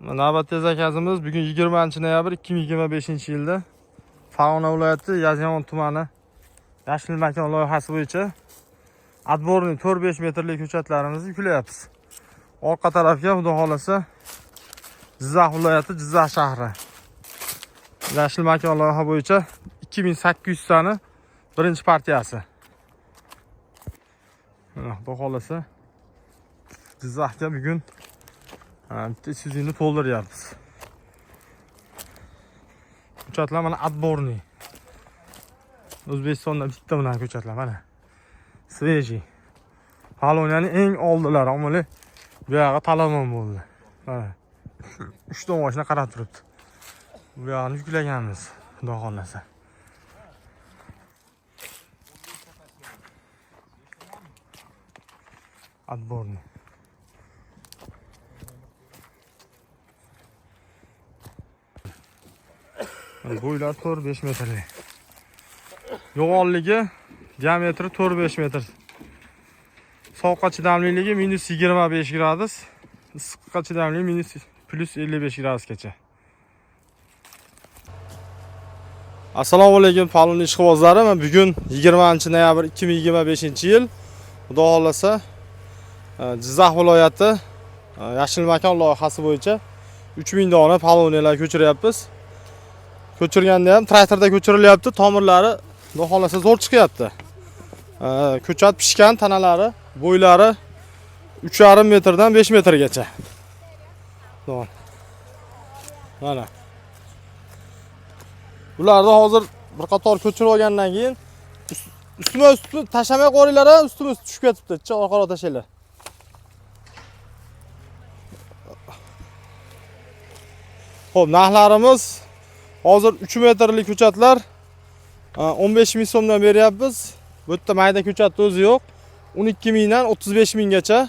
Navbatdagi zakazimiz bugun 20-noyabr 2025-yilda Farg'ona viloyati Yozyovon tumani Yashil makon loyihasi bo'yicha atborni 4-5 metrlik ko'chatlarimizni yuklayapmiz. Orqa tarafga xudo xolasa Jizzax viloyati Jizzax shahri Yashil makon loyiha bo'yicha 2800 tani birinchi partiyasi. Xudo xolasa Jizzaxga bugun bitta suzini to'ldiryapmiz. Ko'chatlar mana atborni. O'zbekistonda bitta bunaqa ko'chatlar mana. Sveji. Koloniyaning eng oldilari, omili bu yoqqa talomon bo'ldi. Mana. 3 ta mashina qarab turibdi. Bu yoqni yuklaganmiz, xudo xolasa. Atborni. Bo'ylar 4-5 metrli. Yo'g'onligi diametri 4-5 metr. Sovuqqa chidamliligi -25 gradus, issiqqa chidamligi +55 gradusgacha. Assalomu alaykum Palon ishqibozlari. Bugun 20-noyabr 2025-yil. Xudo xolasa Jizzax viloyati Yashil makon loyihasi bo'yicha 3000 dona palonlar ko'chiryapmiz. Ko'chirganda ham traktorda ko'chirilyapti. Tomirlari xudo xolasa zo'r chiqyapti. Ko'chat pishgan tanalari, bo'ylari 3,5 metrdan 5 metrgacha. Mana. Ularni hozir bir qator ko'chirib olgandan keyin ustma tashamay qo'ringlar, ustma tushib ketibdi. Orqaga tashlaylar. Xo'p, narxlarimiz hozir 3 metrlik ko'chatlar 15 ming so'mdan beryapmiz. Bu yerda mayda ko'chatni o'zi yo'q. 12 mingdan 35 minggacha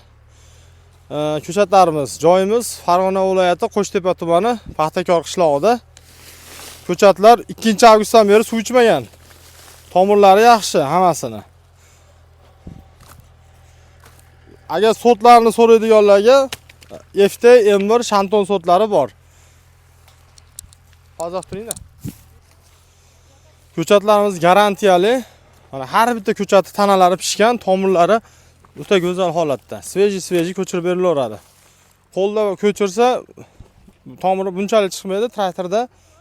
ko'chatlarimiz. Joyimiz Farg'ona viloyati Qo'shtepa tumani Paxtakor qishlog'ida. Ko'chatlar 2-avgustdan beri suv ichmagan. Tomirlari yaxshi hammasini. Agar sotlarni so'raydiganlarga FT M1 Shanton sotlari bor. Hozir turinglar. Ko'chatlarimiz garantiyali. Mana har bitta ko'chati tanalari pishgan, tomirlari o'ta go'zal holatda. Sveji ko'chirib berilaveradi. Qo'lda ko'chirsa tomiri bunchalik chiqmaydi, traktorda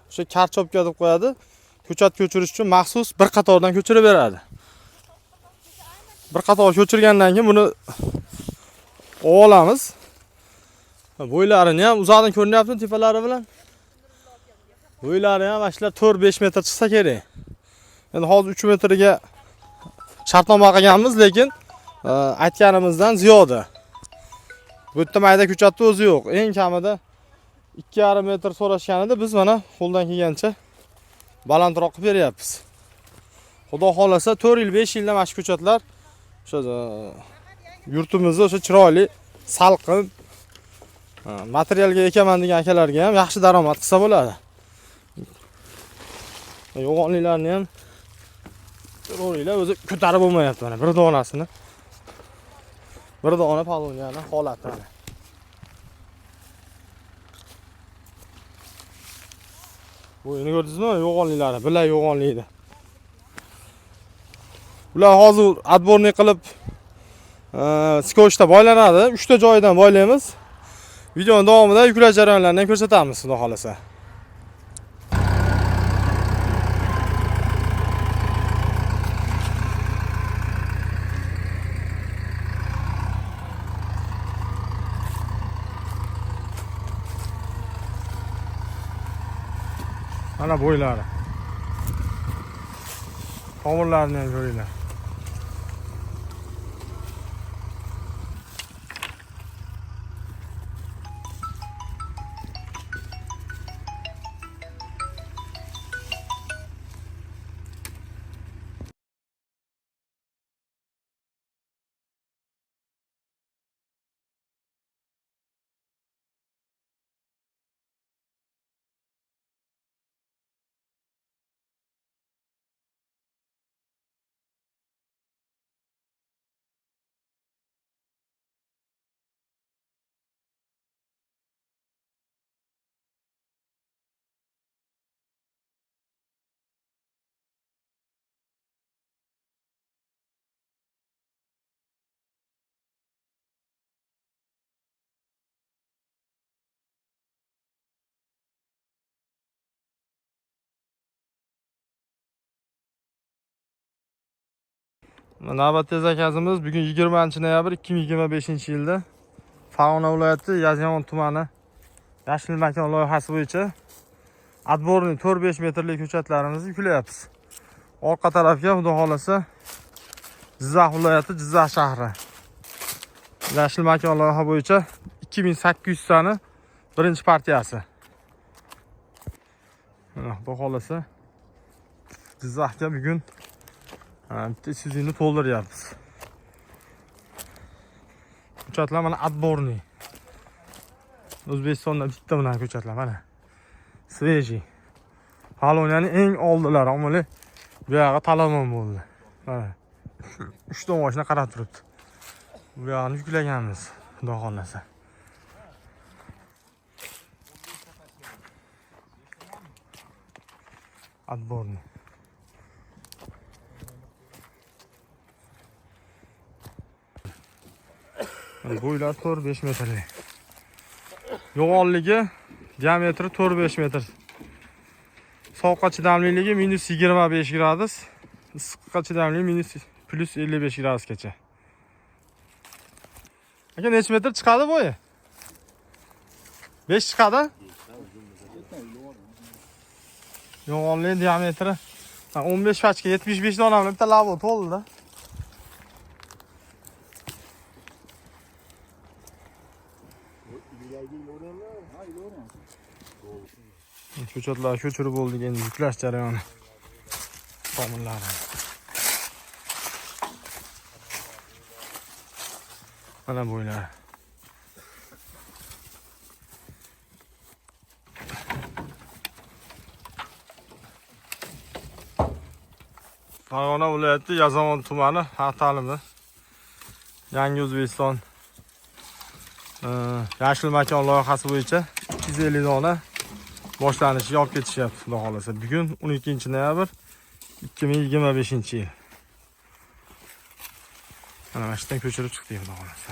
o'sha karchopka deb qo'yadi. Ko'chat ko'chirish uchun maxsus bir qatordan ko'chirib beradi. Bir qator ko'chirgandan keyin buni olamiz. Bo'ylarini ham uzoqdan ko'rinyapti tepalari bilan. Bo'ylari ham ashlar 4-5 metr chiqsa kerak. Endi hozir 3 metrga shartnoma qilganmiz, lekin aytganimizdan ziyoda. Bu yerda mayda ko'chatni o'zi yo'q. Eng kamida 2,5 metr so'rashganida biz mana qo'ldan kelgancha balandroq qilib beryapmiz. Xudo xolasa 4 yil, 5 yildan mana shu ko'chatlar o'sha yurtimizda o'sha chiroyli, salqin materialga ekaman degan akalarga ham yaxshi daromad qilsa bo'ladi. Yo'g'onliklarni ham ko'ringlar, o'zi ko'tarib bo'lmayapti mana bir donasini. Bir dona paloniyani holati mana. Bo'yini ko'rdingizmi? Yo'g'onliklari, bilay yo'g'onlikda. Ular hozir atborni qilib skochda boylanadi. 3 ta joyidan boylaymiz. Videoning davomida yuklash jarayonlarini ko'rsatamiz, xudo xolasa. Mana bo'ylari. Tomirlarini ham ko'ringlar. Navbatdagi zakazimiz bugun 20-noyabr 2025-yilda Farg'ona viloyati Yozyovon tumani Yashil makon loyihasi bo'yicha отборный 4-5 metrlik ko'chatlarimizni yuklayapmiz. Orqa tarafga xudo xolasa Jizzax viloyati Jizzax shahri Yashil makon loyiha bo'yicha 2800 tani birinchi partiyasi. Xudo xolasa Jizzaxga bugun bitta Isuzu'ni to'ldiryapmiz. Ko'chatlar mana отборный. O'zbekistonda bitta bunaqa ko'chatlar mana. Sveji. Koloniyaning eng oldilari, omili bu yoqqa talomon bo'ldi. Mana. 3 ta mashina qarab turibdi. Bu yoqni yuklaganmiz, xudo xolasa. Отборный. Bo'ylar 4-5 metrli. Yo'g'onligi diametri 4-5 metr. Sovuqqa chidamliligi -25 gradus, issiqqa chidamligi +55 gradusgacha. Aka necha metr chiqadi bo'yi? 5 chiqadi? Yo'g'onligi diametri 15 pachka 75 dona bilan bitta lavo to'ldi. Ko'chatlar ko'chirib bo'ldik, endi yuklash jarayoni. Tomillari. Mana bo'ylar. Farg'ona viloyati Yozyovon tumani Xalq Yangi O'zbekiston Yashil makon loyihasi bo'yicha 250 dona boshlanishiga olib ketishyapti, xudo xolasa. Bugun 12-noyabr 2025-yil. Mana shu yerdan ko'chirib chiqdik, xudo xolasa.